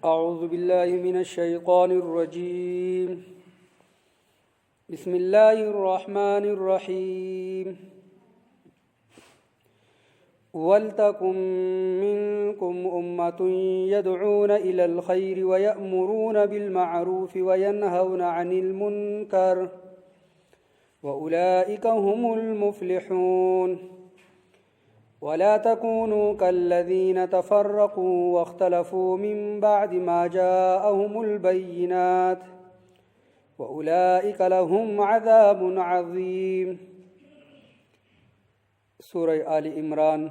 أعوذ بالله من الشيطان الرجيم. بسم الله الرحمن الرحيم. ولتكن منكم أمة يدعون إلى الخير ويأمرون بالمعروف وينهون عن المنكر وأولئك هم المفلحون. ولا تكونوا كالذين تفرقوا واختلفوا من بعد ما جاءهم البينات وأولئك لهم عذاب عظيم. سورہ آل عمران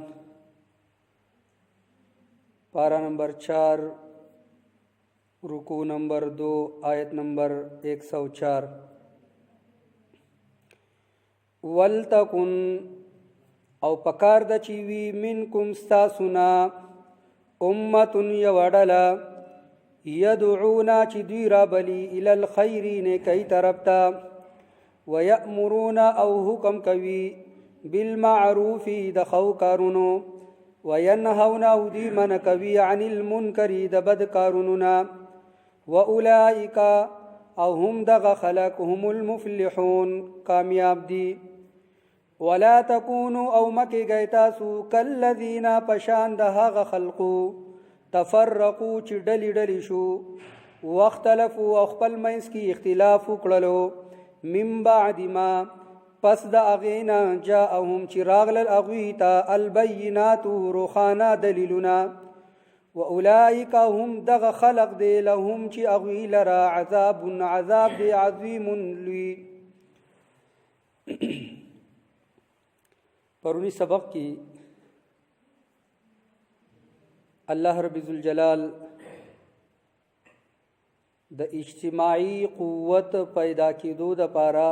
پارہ نمبر 4 رکوع نمبر 2 آیت نمبر 104. ولتکن او پکار د چیوی منکم ستاسونا امتن یوڑلا یدعونا چی دوی را بلی الی الخیر نیکی طرفتا ویأمرون او حکم کوي بالمعروف د خو کارونو وینهون او دی من کوي عن المنکر د بد کاروننا واولئک او هم دغ خلق هم المفلحون کامیاب دی. ولا تكونوا او مکی گئی تاسو کالذین پشان د هغه خلقو تفرقوا چې ډلی ډلی شو واختلفوا او خپل منځ کې اختلاف وکړلو من بعد ما پس د اغینا جاءهم چې راغلل اغوی ته البینات روخانا دلیلنا واولئک هم دغه خلق دی لهم چې اغوی لرا عذاب دی عظیم لوی. پرونی سبق کی اللہ رب ذوالجلال د اجتماعی قوت پیدا کېدو د پاره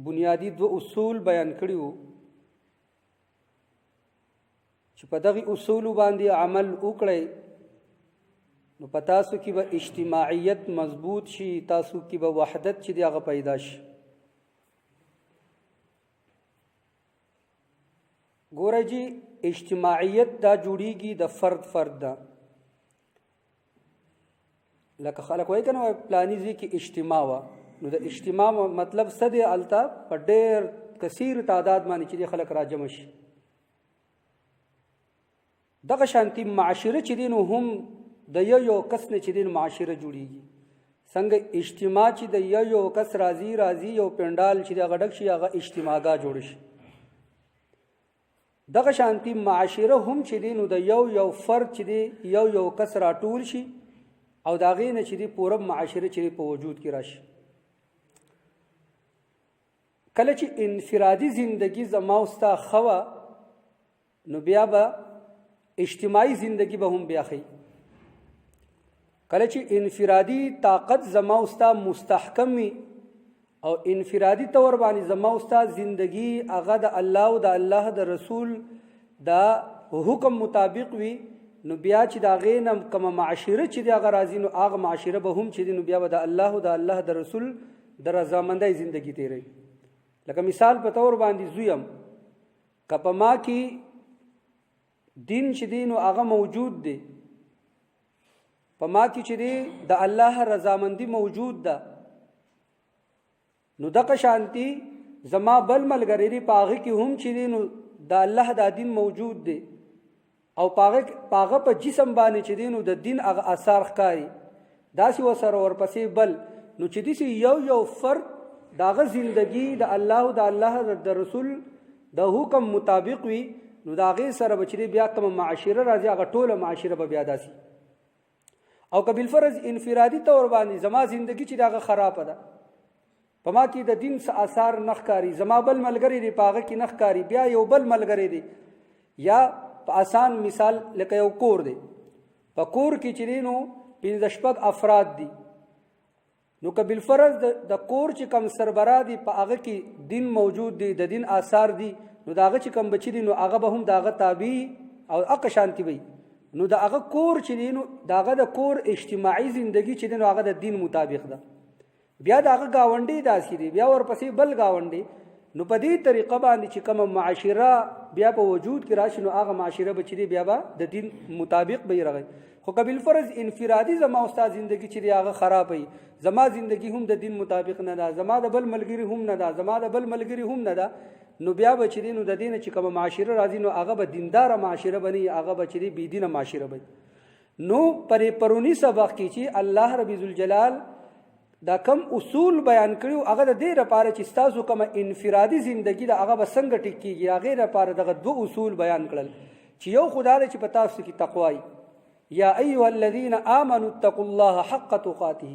بنیادی دو اصول بیان کړیو چې په دغه اصول باندې عمل وکړي نو په تاسو کې به اجتماعیت مضبوط شي، تاسو کې به وحدت چې دغه پیدا شي. ګوره جی اجتماعیت دا جوړیږي د فرد دا، لکه خلک وایي کنه پلانی ځای کې اجتماع وا، نو د اجتماع مطلب څه دی؟ الته په ډېر کثیر تعداد باندې چې خلک راجمع شي. دغه شانتي معاشره چې دین هم د یو کس نه چې دین معاشره جوړیږي. څنګه اجتماع چې د یو کس راځي یو پندال چې هغه ډک شي هغه اجتماعګه جوړ شي. دغه شانتی معاشره هم چې دی نو د یو فرد چې دی یو کس راټول شي او دا غي نه چې دی پوره معاشره چې په وجود کې راشي. کله چې انفرادي زندگی زما اوستا خوا نو بیا به اجتماعي زندگی به هم بیا خي. کله چې انفرادي طاقت زما اوستا مستحکم وي او انفرادی طور باندې زما استاد زندگی هغه د الله او د الله د رسول دا حکم مطابق وي، نو بیا چې دا غینم کوم معاشره چې دا غرازی نو هغه معاشره به هم چې نو بیا د الله او د الله د رسول د رضامندۍ زندگی تیری. لکه مثال په تور باندې زویم کپه ما کې دین چې دین او هغه موجود دی، په ما کې چې دی د الله رضامندی موجود ده، نو دغه شانتی زما بل ملګری پاغه کې هم چې دی نو د الله د دین موجود دی او پاغه په جسم باندې چې دی نو د دین هغه اثر ښکاري داسې وسره ورپسې بل نو چې دی یو فرد داغه زندگی د الله او د الله د رسول د حکم مطابق وي، نو داغه سره بچری بیا کوم معاشره راځي هغه ټوله معاشره به بیا داسي. او کبل فرض انفرادي تور باندې زما زندگی چې داغه خراب ده، په ما کې د دین څخه اثر نخکاری، زما بل ملګری دی پاغه کې نخکاری، بیا یو بل ملګری دی، یا په آسان مثال لکه یو کور دی، په کور کې چې نو 15 افراد دي، نو کبل فرض د کور چې کم سربرا دی په هغه کې دین موجود دی، د دین آثار دي، نو داغه چې کم بچی دی نو هغه به هم داغه تابع او اق شانتی وي، نو داغه کور چې نو داغه د کور اجتماعي زندگی چې نو هغه د دین مطابق ده. بیا داغه گاونډي داسې دی، بیا ورپسې بل گاونډي، نو په دې طریقه باندې چې کوم معاشره بیا په وجود کې راشي نو هغه معاشره به چې بیا به د دین مطابق به رغی. خو قبل فرض انفرادي زما استاد زندگی چې هغه خراب وي، زما زندگی هم د دین مطابق نه ده، زما د بل ملګری هم نه ده، زما د بل ملګری هم نه ده، نو بیا به چې نو د دین چې کوم معاشره راځي نو هغه به دیندار معاشره بني، هغه به چې بی دینه معاشره بني. نو پرونی سبق کې چې الله رب ذوالجلال دا کم اصول بیان کړو هغه د دې لپاره چې تاسو کوم انفرادي زندگی دا هغه به څنګه ټیک کیږي، هغه لپاره دغه دوه اصول بیان کړل چې یو خدای چې په تاسو کې تقوا یا ایها الذين امنوا اتقوا الله حق تقاته،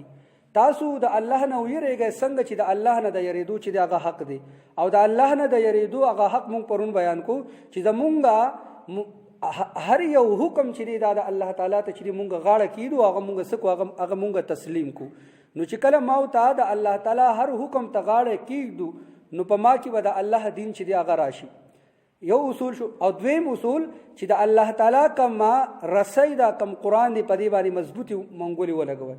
تاسو د الله نه ویریږئ څنګه چې د الله نه د یریدو چې هغه حق دی، او د الله نه د یریدو هغه حق مونږ پرون بیان کو چې زمونږه هر یو حکم چې دا د الله تعالی ته چې مونږ غاړه کیدو هغه مونږ سکو هغه مونږ تسلیم کو. نو چې کله ما او ته د الله تعالی هر حکم ته غاړه کیدو نو په ما کې به د الله دین چې هغه راشي. یو اصول شو. او دویم اصول چې د الله تعالی کما رسۍ دا کم قران دی په دې باندې مضبوطی منګولي ولګوي.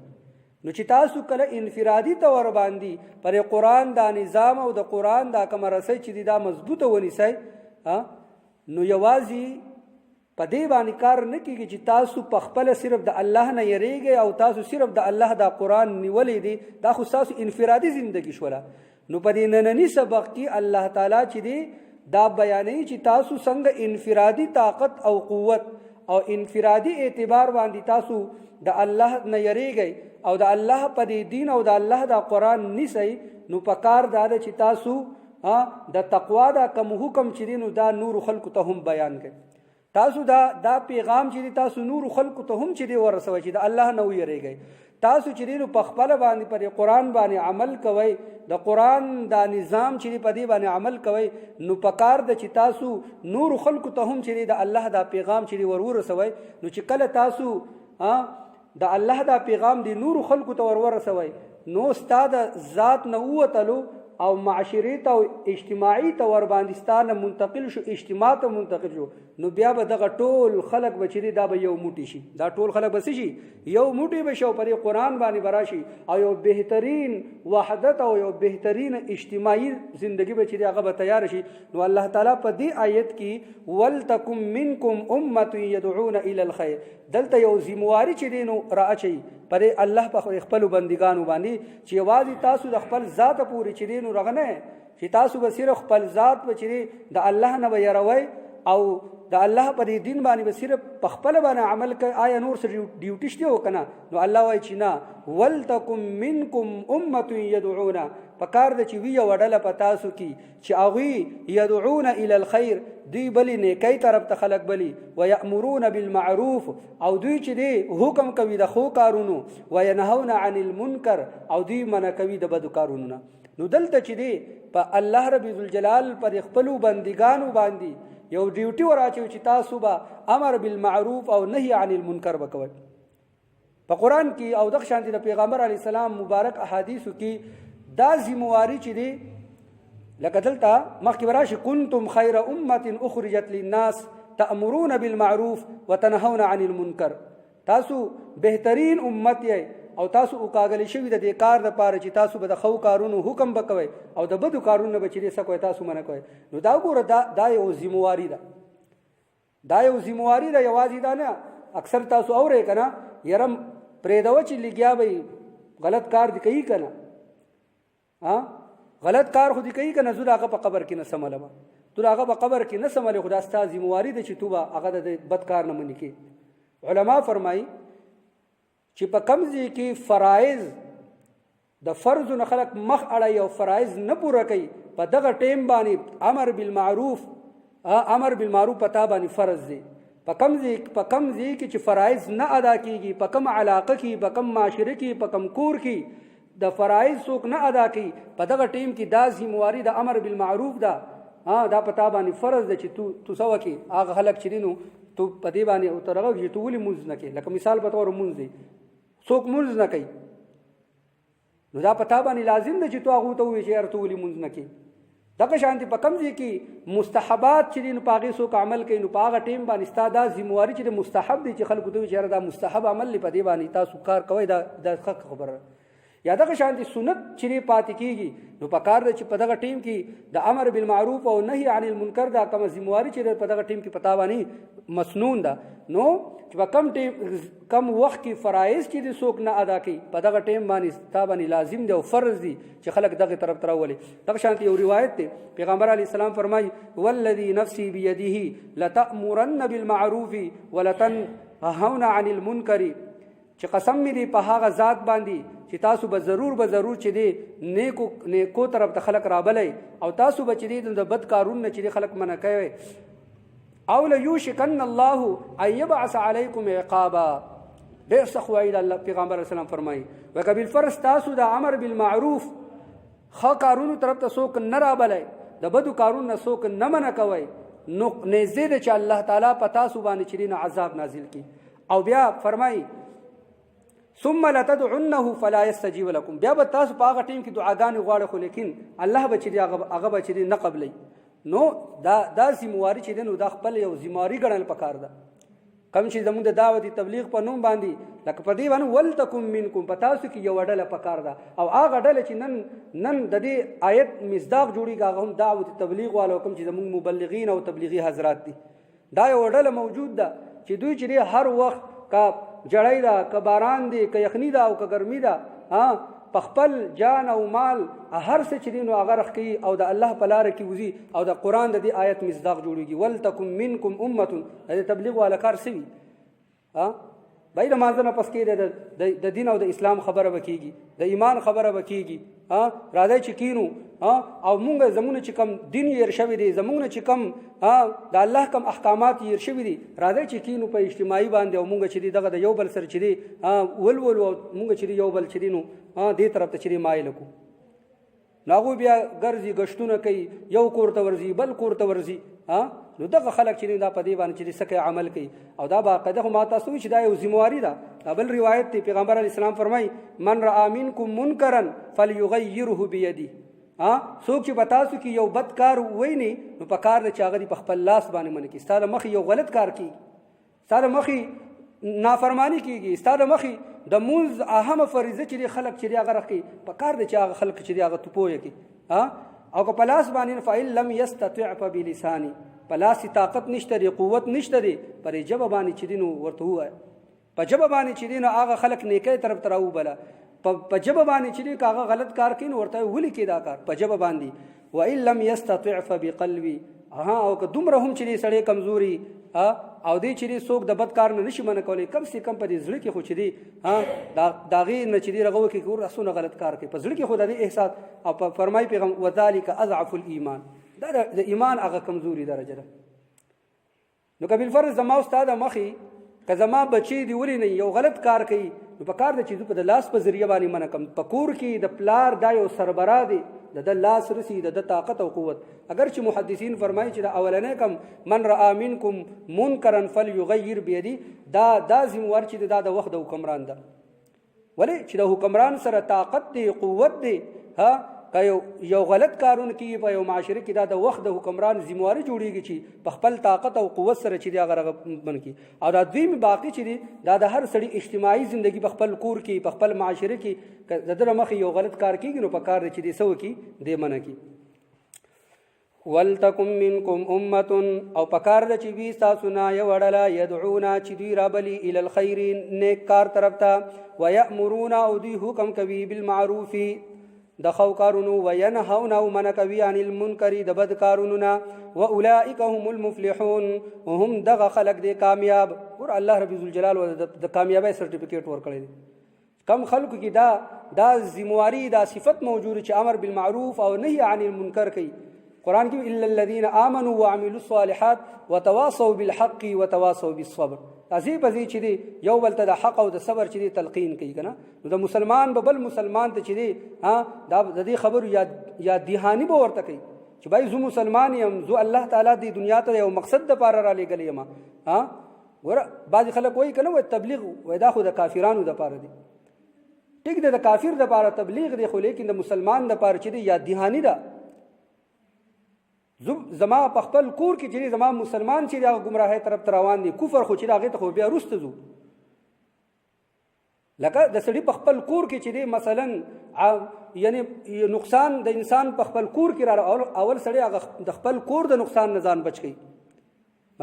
نو چې تاسو کله انفرادي تور باندې پر قران دا نظام او د قران دا کم رسۍ چې دا مضبوطه ونیسي نو یوازي په دې باندې کار نه کیږي چې تاسو په خپل صرف د الله نه یریږئ او تاسو صرف د الله دا قران نیولې دي، دا خو تاسو انفرادي ژوندۍ شوله. نو په دې نننی سبق کې الله تعالی چې دی دا بیانې چې تاسو څنګه انفرادي طاقت او قوت او انفرادي اعتبار باندې تاسو د الله نه یریږئ او د الله په دې دین او د الله دا قران نیسئ. نو په کار دا چې تاسو د تقوا دا کوم حکم چې نو دا نور خلق ته هم بیان کړئ. تاسو دا پیغام چې تاسو نور خلق ته هم چې ورسوي چې د الله نه ویریږئ. تاسو چې په خپل باندې پر قران باندې عمل کوئ، د قران دا نظام چې په دې باندې عمل کوئ، نو پکار د چې تاسو نور خلق ته هم چې د الله دا پیغام چې ورسوي. نو چې کله تاسو د الله دا پیغام دی نور خلق ته ورسوي نو ستاد ذات نه وتلو او معاشري ته او اجتماعي ته ور باندې ستانه منتقل شو، اجتماع ته منتقل شو، نو بیا به دغه ټول خلق بچري دا به یو موټی شي، دا ټول خلق بس شي یو موټی به شو پر قرآن باندې براشي او یو بهترین وحدت او یو بهترین اجتماعي زندگی بچري هغه به تیار شي. نو الله تعالی په دې آیت کې ولتکم منکم امه يدعون الى الخير دلته یو ذمہواری چې دینو راچي پر الله په خپل بندګانو باندې چې واځي تاسو د خپل ذات پوری چې دینو رغنه چې تاسو به صرف خپل ذات بچري د الله نه ويروي او د الله پر دین باندې به صرف په خپل باندې عمل کوي. آیا نور سره ډیوټی شته وکنه؟ نو الله وايي چې نه ولتکم منکم امه يدعون پکار د چې وی وړل پتا سو کی چې اغي يدعون الى الخير دی بلی نیکی طرف ته خلق بلی ويأمرون بالمعروف او دوی چې دی حکم کوي د خو کارونو وينهون عن المنکر او دوی منع کوي د بدو کارونو. نو دلته چې دی په الله رب ذوالجلال پر خپل بندګانو باندې یو ډیوټي وراچو چې تاسو به امر بالمعروف او نهي عن المنکر وکوي. په قران کې او د شانتي د پیغمبر علی السلام مبارک احادیثو کې دا ذمہواری چې دی لکه دلته مخکې وراشي کنتم خیر امه اخرجت للناس تأمرون بالمعروف وتنهون عن المنکر، تاسو بهترین امت یې او تاسو وکاغلی شوی د دې کار د پاره چې تاسو به د خو کارونو حکم وکوي او د بدو کارونو به چې سکوي تاسو منه کوي. نو دا ګوره دا یو ذمہواری ده، دا یو ذمہواری ده. یوازې دا نه اکثر تاسو اورئ کنه يرم پرېدو چې لګیا به غلط کار دی کوي کنه غلط کار خو دی کوي کنه زړه هغه په قبر کې نه سماله تو هغه په قبر کې نه سماله خدا ستاسو ذمہواری ده چې تو به هغه د بد کار نه منې کې. علما فرمایي چې په کمزې کې فرایض د فرض نه خلق مخ اړای او فرایض نه پوره کوي په دغه ټیم باندې امر بالمعروف پتا باندې فرض دی. په کمزې کې چې فرایض نه ادا کیږي، په کم علاقه کې، په کم معاشره کې، په کم کور کې د فرایض څوک نه ادا کوي په دغه ټیم کې دا ذمہواری د امر بالمعروف دا پتا باندې فرض دی چې تو سو کې هغه خلق چې دینو تو په دې باندې او ترغه چې تو ولې مونږ نه کوي. لکه مثال په تور مونږ دی څوک مونږ نه کوي نو دا پتا باندې لازم دی چې تو هغه ته وی چې ارته ولې مونږ نه کوي. دغه شانتي په کمزې کې مستحبات چې دین پاغي څوک عمل کوي نو پاغه ټیم باندې ستاده ذمہواری چې مستحب دي چې خلکو ته چې دا مستحب عمل لپاره دی باندې تاسو کار کوي دا حق خبره. یا دغه شانتي سنت چې پاتې کیږي نو په کار د چې په دغه ټیم کې د امر بالمعروف او نهي عن المنکر دا کوم ذمہواری چې په دغه ټیم کې پتا باندې مسنون ده نو چې په کم ټیم کم وخت کې فرایض چې څوک نه ادا کوي په دغه ټیم باندې تا باندې لازم دی او فرض دی چې خلک دغه طرف تراولي. دغه شانتي یو روایت دی پیغمبر علی السلام فرمایي والذي نفسي بيده لتأمرن بالمعروف ولتنهون عن المنکر چې قسم می دی په هغه ذات باندې چې تاسو به ضرور چې دی نیکو طرف ته خلق رابلای او تاسو به چې دی د بد کارونه چې خلق منع کوي او ليوشكن الله ان يبعث عليكم عقابا. ډېر سخت وایي الله پیغمبر اسلام فرمایي وکبل فرض تاسو د امر بالمعروف خو کارونو طرف ته څوک نه رابلای د بدو کارونو څوک نه منع کوي نو نزيد چې الله تعالی په تاسو باندې چې عذاب نازل کی. او بیا فرمایي ثم لتدعنه فلا يستجيب لكم. بیا به تاسو په هغه ټیم کې دعاګانې غواړئ خو لیکن الله به چې هغه به چې نه قبلي نو دا ذمہواری چې نو دا خپل یو ذمہواری ګڼل پکار ده. کوم چې زموږ د دعوت تبلیغ په نوم باندې لکه په دې باندې ولتکم منکم په تاسو کې یو ډله پکار ده او هغه ډله چې نن د دې آیت مصداق جوړیږي هغه هم دعوت تبلیغ والو کوم چې زموږ مبلغین او تبلیغي حضرات دي دا یو ډله موجود ده چې دوی چې هر وخت کا جړای دا که باران دی که یخنی دا او که ګرمي دا په خپل جان او مال هر څه چې دین او هغه رخ کوي او د الله په لار کې وزي او د قران د دې آیت مصداق جوړيږي ولتکم منکم امه د تبلیغ والا کار سوي بای د مازنه پس کې د دین او د اسلام خبره وکيږي د ایمان خبره وکيږي راځي چې کینو او مونږ زمونه چې کم دین یې رشوي دي زمونه چې کم د الله کم احکامات یې رشوي دي راځي چې کینو په اجتماعي باندې او مونږ چې دغه د یو بل سره چې دي ول مونږ چې یو بل چې دینو دې طرف ته چې مایل کو ناغو بیا ګرځي غشتونه کوي یو کور ته ورزي بل کور ته ورزي نو دغه خلک چې دا په دې باندې چې سکه عمل کوي او دا باقاعده ما تاسو چې دا یو ذمہواری ده. بل روایت دی پیغمبر علی السلام فرمای من رأى منکم منکرا فليغيره بيده. څوک چې بتاسو کې یو بد کار ویني نو په کار د چاغري په خپل لاس باندې من کې ستاره مخ یو غلط کار کوي ستاره مخ نافرمانی کیږي ستاره مخ د موز اهم فریضه چې خلک چې هغه رخي په کار د چاغ خلک چې هغه تپوي کوي او که پلاس باندې فإن لم يستطع فبلسانه پلاس طاقت نشته قوت نشته پر جبه باندې چې دینو ورته وای په جبه باندې چې دینو هغه خلک نیکه طرف تراو بلا په جبه باندې چې هغه غلط کار کین ورته ولي کې دا کار په جبه باندې وإن لم يستطع فبقلبي او که دومره هم چې سړی کمزوري او دې چې څوک د بد کار نه نشي منع کولی کم سي کم په دې ځل کې خو چې دي داغي نه چې دي رغو کې ګور رسونه غلط کار کوي په ځل کې خو د احساس او فرمای پیغام وذالک اضعف الايمان دا د ایمان هغه کمزوري درجه ده. نو کبل فرض زما استاد مخي که زما بچي دی ولې نه یو غلط کار کوي نو په کار د چیزو په لاس په ذریعہ باندې منع کم پکور کې د پلار دا یو سربرا دی د لاس رسی د طاقت او قوت. اگر چې محدثین فرمایي چې د اولنې کم من رأى منکم منکرا فليغير بيدي دا زموار چې د وخت د حکمران ده ولې چې د حکمران سره طاقت دی قوت دی که یو غلط کارونه کوي په یو معاشره کې د وخت د حکمران ذمہواری جوړیږي چې په خپل طاقت او قوت سره چې هغه بنکي او دا دوی باقی چې د هر سړي اجتماعي ژوندۍ په خپل کور کې په خپل معاشره کې د در مخ یو غلط کار کیږي نو په کار چې دي سو کې دې منه کی ولتکم منکم امه او پکار د چې وی تاسو نه یو وړلا يدعونا چې دوی رابلی ال الخير نیک کار طرف ته ويأمرون او دوی حکم کوي بالمعروف د خو کارونو وینهون او من کوي عن المنکر د بد کارونو واولئک هم المفلحون وهم دغه خلق دي کامیاب ور الله رب ذوالجلال د کامیابی سرټیفیکیټ ورکړي کم خلق کی دا ذمہواری دا صفت موجود چې امر بالمعروف او نهي عن المنکر کوي قران کې الا الذين امنوا وعملوا الصالحات وتواصوا بالحق وتواصوا بالصبر عزیب چې دی یو بل ته د حق او د صبر چې دی تلقین کوي کنه نو د مسلمان به بل مسلمان ته چې دی دا د دې خبر یا دیهانی به ورته کوي چې بای زو مسلمان یم زو الله تعالی دی دنیا ته یو مقصد د پاره را لګلې ما ور بعض خلک وایي کنه و تبلیغ و دا خو د کافرانو د پاره دی ټیک دی د کافر د پاره تبلیغ دی خو لیکن د مسلمان د پاره چې دی یا دیهانی ده زما په خپل کور کې چې زما مسلمان چې هغه گمراهۍ طرف روان دي کفر خو چې هغه ته خو بیا رسته زو لکه د سړي په خپل کور کې چې دی مثلا یعنی نقصان د انسان په خپل کور کې را اول سړی هغه د خپل کور د نقصان نه ځان بچ کړي.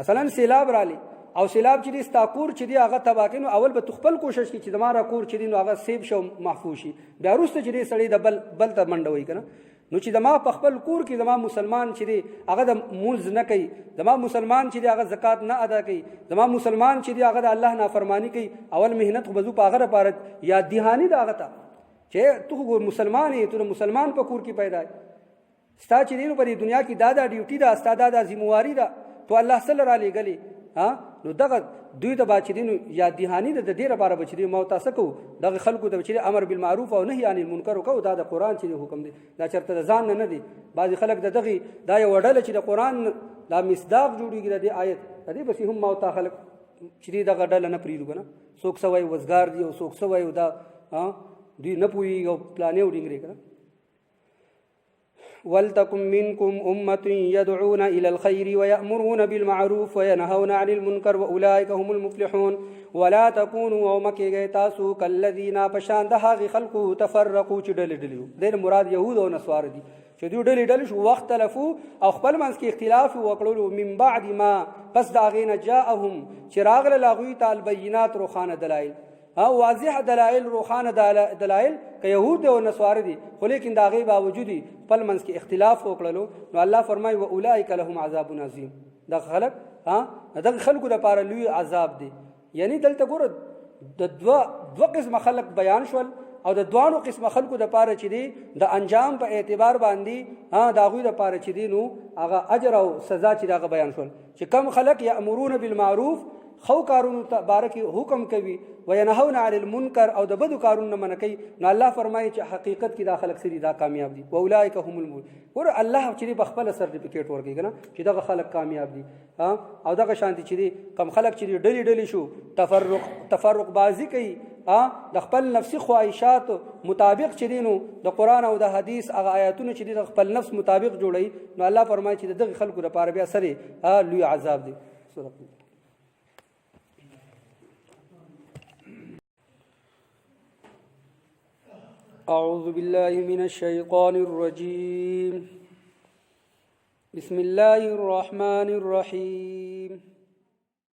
مثلا سیلاب رالی او سیلاب چې دی ستا کور چې دی هغه تباه کړي، نو اول به خپل کوشش کړي چې زما کور چې دی نو هغه سیب شو محفوظ شي، بیا وروسته چې دی سړی د بل ته منډه وایي که نه. نو چې زما په خپل کور کې زما مسلمان چې دی هغه د مونځ نه کوي، زما مسلمان چې دی هغه زکات نه ادا کوي، زما مسلمان چې دی هغه د الله نافرمانی کوي، اول مهنت خو بزو په هغه لپاره یا دهانی د هغه ته چې تو مسلمان یې، تو مسلمان په کور کې پیدا یې، ستا چې دی نو په دنیا کې دا ډیوټي ده، ستا دا ذمہواری ده، تو الله صلی الله علیه غلی نو دغه دوی ته با چې دی نو یا دهانی ده د دې لپاره به چې دی مو تاسو کو دغه خلکو ته چې امر بالمعروف او نهي عن المنکر کو دا د قران چې حکم دی، دا چرته ځان نه دی. بعض خلک د دغه دا یو وړل چې د قران دا مصداق جوړیږي د دې آیت د دې بس هم مو تا خلک چې دغه ډل نه پریدو کنه، څوک سوای وزګار دی او څوک سوای دا دوی نه پوي او پلانې وډینګري کنه. ولتكن منكم أمة يدعون إلى الخير ويأمرون بالمعروف وينهون عن المنكر وأولئك هم المفلحون. ولا تكونوا ومكي تاسو كالذين پشان دهاغ خلقو تفرقوا چې ډلې ډلې دې مراد يهود او نصارى دي چې دوی ډلې ډلې شو وخت تلفو او خپل منځ کې اختلاف وکړلو من بعد ما پس دا غینه جاءهم چراغ لاغوي تعال بینات روخانه دلایل واضح دلائل روخانه دلائل که یهود او نصارى دي، خو لیکن دا غي باوجود خپل منځ کې اختلاف وکړلو نو الله فرمایي واولئک لهم عذاب عظیم. دا خلق دغه خلکو لپاره لوی عذاب دی. یعنی دلته ګوره د دوه قسم خلق بیان شول او د دوانو قسم خلکو لپاره چې دی د انجام په اعتبار باندې دا غوی لپاره چې دی نو هغه اجر او سزا چې دا بیان شول چې کم خلق یامرون بالمعروف خو کارونو تبارک حکم کوي وینهون عن المنکر او د بدو کارونو منع کوي، نو الله فرمایي چې حقیقت کې دا خلک سری دا کامیاب دي. واولئک هم المفلحون. ور الله چې په خپل سرټیفیکیټ ورکړي کنه چې دا خلک کامیاب دي او دا شانتي چې کم خلک چې ډلی ډلی شو تفرق بازی کوي د خپل نفسي خواهشات مطابق چې دینو د قران او د حدیث هغه آیاتونه چې د خپل نفس مطابق جوړي، نو الله فرمایي چې دغه خلکو لپاره بیا سره لوی عذاب دي. أعوذ بالله من الشيطان الرجيم. بسم الله الرحمن الرحيم.